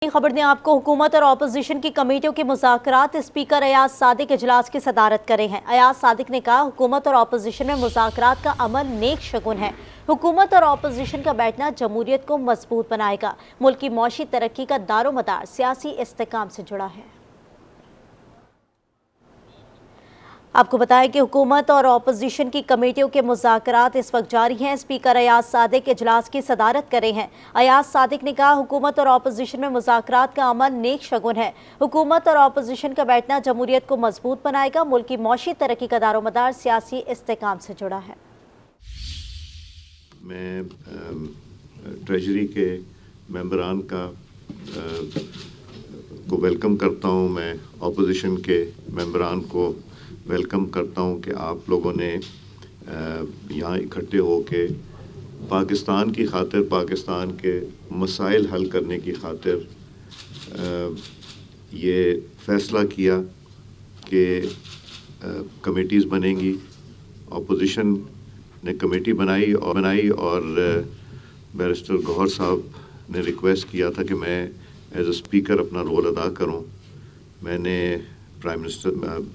खबर ने आपको हुकूमत और अपोजिशन की कमेटियों के मुज़ाकरात स्पीकर अयाज सादिक इजलास की सदारत करे हैं। अयाज सादिक ने कहा, हुकूमत और अपोजिशन में मुज़ाकरात का अमल नेक शगुन है। हुकूमत और अपोजिशन का बैठना जमहूरियत को मजबूत बनाएगा। मुल्क की मौशी तरक्की का दारोमदार सियासी इस्तेकाम से जुड़ा है। आपको बताएं कि हुकूमत और अपोजिशन की कमेटियों के मुज़ाकरात इस वक्त जारी हैं। स्पीकर अयाज सादिक इजलास की सदारत कर रहे हैं। अयाज सादिक ने कहा, हुकूमत और अपोजिशन में मुज़ाकरात का अमल नेक शगुन है। हुकूमत और अपोजिशन का बैठना जमहूरियत को मजबूत बनाएगा। मुल्क की मौशी तरक्की का दारोमदार सियासी इस्तेकाम से जुड़ा है। मैं ट्रेजरी के मेंबरान को वेलकम करता हूँ। मैं अपोजिशन के मेंबरान को वेलकम करता हूँ कि आप लोगों ने यहाँ इकट्ठे होके पाकिस्तान की खातिर, पाकिस्तान के मसाइल हल करने की खातिर ये फ़ैसला किया कि कमेटीज़ बनेंगी। अपोजिशन ने कमेटी बनाई और बैरिस्टर गौहर साहब ने रिक्वेस्ट किया था कि मैं एज अ स्पीकर अपना रोल अदा करूं। मैंने प्राइम मिनिस्टर,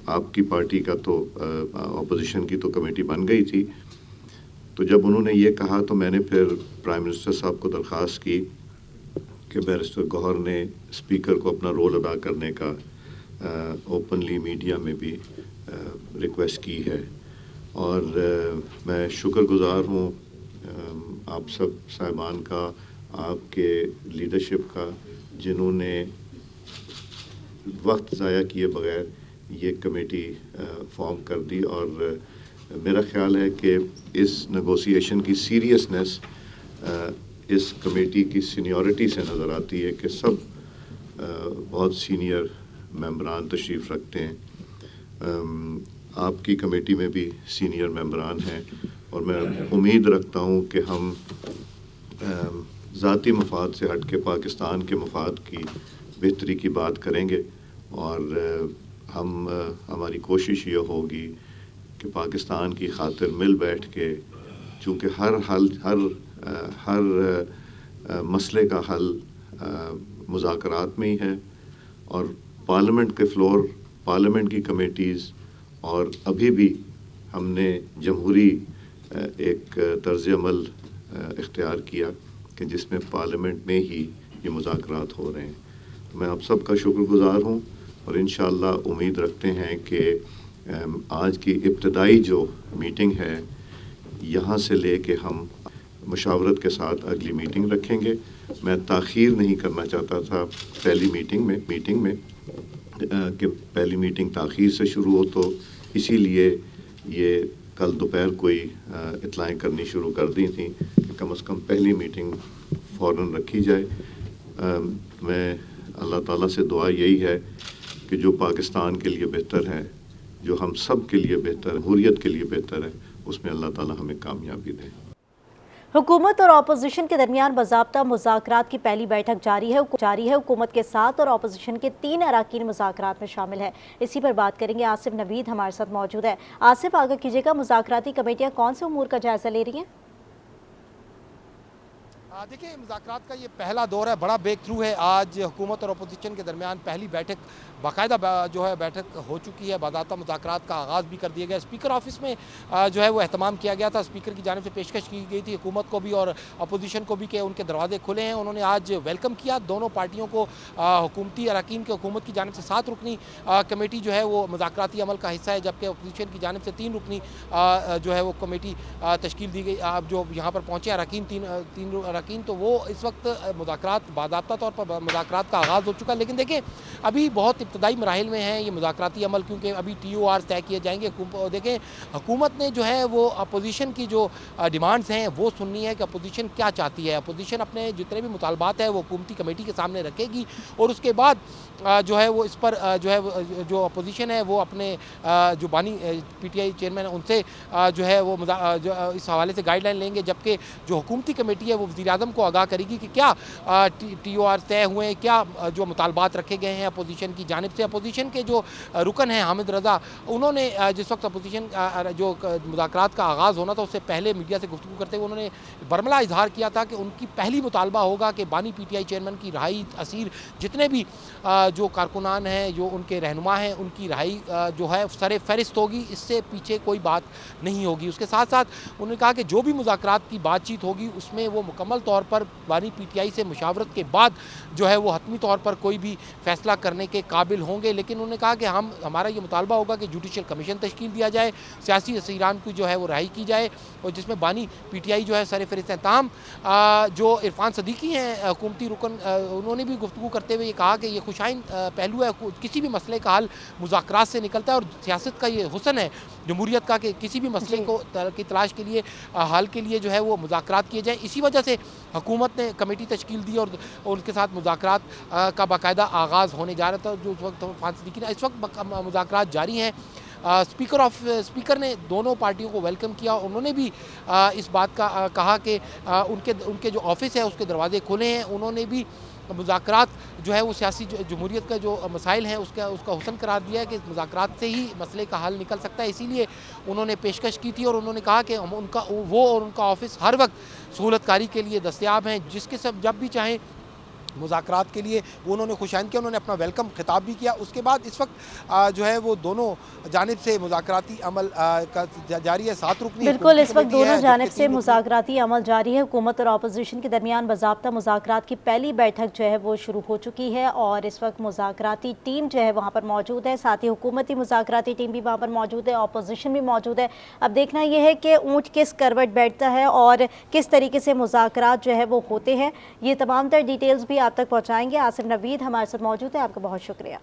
आपकी पार्टी का तो अपोजिशन की तो कमेटी बन गई थी, तो जब उन्होंने ये कहा तो मैंने फिर प्राइम मिनिस्टर साहब को दरख्वास्त की कि बैरिस्टर गौहर ने स्पीकर को अपना रोल अदा करने का ओपनली मीडिया में भी रिक्वेस्ट की है। और मैं शुक्रगुज़ार हूँ आप सब साहिबान का, आपके लीडरशिप का, जिन्होंने वक्त ज़ाया किए बगैर ये कमेटी फॉर्म कर दी। और मेरा ख़्याल है कि इस नेगोशिएशन की सीरियसनेस इस कमेटी की सीनियरिटी से नज़र आती है कि सब बहुत सीनियर मेंबरान तशरीफ़ रखते हैं। आपकी कमेटी में भी सीनियर मेंबरान हैं और मैं उम्मीद रखता हूँ कि हम ज़ाती मफाद से हट के पाकिस्तान के मफाद की बेहतरी की बात करेंगे। और हमारी कोशिश ये होगी कि पाकिस्तान की खातिर मिल बैठ के, चूँकि हर मसले का हल मुज़ाकरात में ही है, और पार्लियामेंट के फ्लोर, पार्लियामेंट की कमेटीज़, और अभी भी हमने जमहूरी एक तर्ज़ अमल इख्तियार किया कि जिसमें पार्लियामेंट में ही ये मुज़ाकरात हो रहे हैं। तो मैं आप सब का शुक्रगुज़ार हूँ और इंशाअल्लाह उम्मीद रखते हैं कि आज की इब्तदाई जो मीटिंग है, यहाँ से ले के हम मुशावरत के साथ अगली मीटिंग रखेंगे। मैं ताख़ीर नहीं करना चाहता था पहली मीटिंग में कि पहली मीटिंग ताख़ीर से शुरू हो, तो इसीलिए ये कल दोपहर कोई इतलाएँ करनी शुरू कर दी थी कि कम से कम पहली मीटिंग फ़ौरन रखी जाए। मैं अल्लाह ताला से दुआ यही है कि जो पाकिस्तान के लिए बेहतर है, जो हम सब के लिए बेहतर, हुर्रियत के लिए बेहतर है, उसमें अल्लाह ताला हमें कामयाबी दे। हुकूमत और अपोजिशन के दरमियान बाज़ाब्ता मुज़ाकरात की पहली बैठक जारी है। हुकूमत के साथ और अपोजिशन के 3 अराकीन मुज़ाकरात में शामिल है। इसी पर बात करेंगे। आसिफ नवीद हमारे साथ मौजूद है। आसिफ, आगाह कीजिएगा, मुज़ाकराती कमेटियाँ कौन से उमूर का जायज़ा ले रही हैं? देखिए, मुज़ाकरात का ये पहला दौर है, बड़ा ब्रेक थ्रू है। आज हुकूमत और अपोजिशन के दरमियान पहली बैठक बाकायदा जो है बैठक हो चुकी है। बाज़ाब्ता मुज़ाकरात का आगाज़ भी कर दिया गया। स्पीकर ऑफिस में जो है वो एहतमाम किया गया था। स्पीकर की जानिब से पेशकश की गई थी हुकूमत को भी और अपोजिशन को भी कि उनके दरवाजे खुले हैं। उन्होंने आज वेलकम किया दोनों पार्टियों को। हुकूमती अरकान के हुकूमत की जानिब से 7 रुकनी कमेटी जो है वो मुज़ाकराती अमल का हिस्सा है, जबकि अपोजिशन की जानिब से 3 रुकनी जो है वो कमेटी तश्कील दी गई। आप जो यहाँ पर पहुँचे अरकान, तीन अरकान, तो वो इस वक्त मुज़ाकरात, बाज़ाब्ता तौर पर मुज़ाकरात का आगाज़ हो चुका है। लेकिन देखें, अभी बहुत इब्तदाई मराहिल में है ये मुज़ाकराती अमल, क्योंकि अभी TOR तय किए जाएंगे। देखें, हुकूमत ने जो है वो अपोजिशन की जो डिमांड्स हैं वो सुननी है कि अपोजिशन क्या चाहती है। अपोजिशन अपने जितने भी मुतालबात है वो हुकूमती कमेटी के सामने रखेगी और उसके बाद जो है वो इस पर जो है जो अपोजिशन है वो अपने जो बानी PTI चेयरमैन उनसे जो है वो इस हवाले से गाइडलाइन लेंगे, जबकि जो हुकूमती कमेटी है वो वज़ीर اعظم کو آگاہ کرے گی کہ کیا ٹی او آر طے ہوئے ہیں, کیا جو مطالبات رکھے گئے ہیں اپوزیشن کی جانب سے. اپوزیشن کے جو رکن ہیں حامد رضا, انہوں نے جس وقت اپوزیشن جو مذاکرات کا آغاز ہونا تھا اس سے پہلے میڈیا سے گفتگو کرتے ہوئے انہوں نے برملا اظہار کیا تھا کہ ان کی پہلی مطالبہ ہوگا کہ بانی پی ٹی آئی چیئرمین کی رہائی, اسیر جتنے بھی جو کارکنان ہیں, جو ان کے رہنما ہیں, ان کی رہائی جو ہے سر فہرست ہوگی, اس سے پیچھے کوئی بات نہیں ہوگی. اس کے ساتھ ساتھ انہوں نے کہا کہ جو بھی مذاکرات کی بات چیت ہوگی اس میں وہ مکمل طور پر بانی پی ٹی آئی سے مشاورت کے بعد جو ہے وہ حتمی طور پر کوئی بھی فیصلہ کرنے کے قابل ہوں گے. لیکن انہوں نے کہا کہ ہمارا یہ مطالبہ ہوگا کہ جوڈیشل کمیشن تشکیل دیا جائے, سیاسی اسیران کو جو ہے وہ رہائی کی جائے, اور جس میں بانی پی ٹی آئی جو ہے سر فہرست ہیں. تاہم جو عرفان صدیقی ہیں حکومتی رکن, انہوں نے بھی گفتگو کرتے ہوئے یہ کہا کہ یہ خوشائن پہلو ہے, کسی بھی مسئلے کا حل مذاکرات سے نکلتا ہے, اور سیاست کا یہ حسن ہے جمہوریت کا کہ کسی بھی مسئلے کو کی تلاش کے لیے, حل کے لیے جو ہے وہ مذاکرات کیے جائیں. اسی وجہ سے حکومت نے کمیٹی تشکیل دی اور ان کے ساتھ مذاکرات کا باقاعدہ آغاز ہونے جا رہا تھا. جو اس وقت عرفان صدیقی نے, اس وقت مذاکرات جاری ہیں. اسپیکر نے دونوں پارٹیوں کو ویلکم کیا. انہوں نے بھی اس بات کا کہا کہ ان کے جو آفس ہے اس کے دروازے کھلے ہیں. انہوں نے بھی مذاکرات جو ہے وہ سیاسی جمہوریت کا جو مسائل ہیں اس کا حسن قرار دیا ہے کہ مذاکرات سے ہی مسئلے کا حل نکل سکتا ہے. اسی لیے انہوں نے پیشکش کی تھی اور انہوں نے کہا کہ وہ اور ان کا آفس ہر وقت سہولت کاری کے لیے دستیاب ہیں, جس کے سب جب بھی چاہیں مذاکرات کے لیے وہ انہوں نے خوشائن کیا. انہوں نے اپنا ویلکم خطاب بھی کیا. اس کے بعد اس وقت جو ہے وہ دونوں جانب سے مذاکراتی عمل کا جاری ہے. 7 رکنی بالکل, اس وقت دونوں جانب سے مذاکراتی عمل جاری ہے. حکومت اور اپوزیشن کے درمیان باضابطہ مذاکرات کی پہلی بیٹھک جو ہے وہ شروع ہو چکی ہے, اور اس وقت مذاکراتی ٹیم جو ہے وہاں پر موجود ہے, ساتھ ہی حکومتی مذاکراتی ٹیم بھی وہاں پر موجود ہے, اپوزیشن بھی موجود ہے. اب دیکھنا یہ ہے کہ اونٹ کس کروٹ بیٹھتا ہے اور کس طریقے سے مذاکرات جو ہے وہ ہوتے ہیں. یہ تمام تر ڈیٹیلز بھی آپ تک پہنچائیں گے. آصف نوید ہمارے ساتھ موجود ہے, آپ کا بہت شکریہ.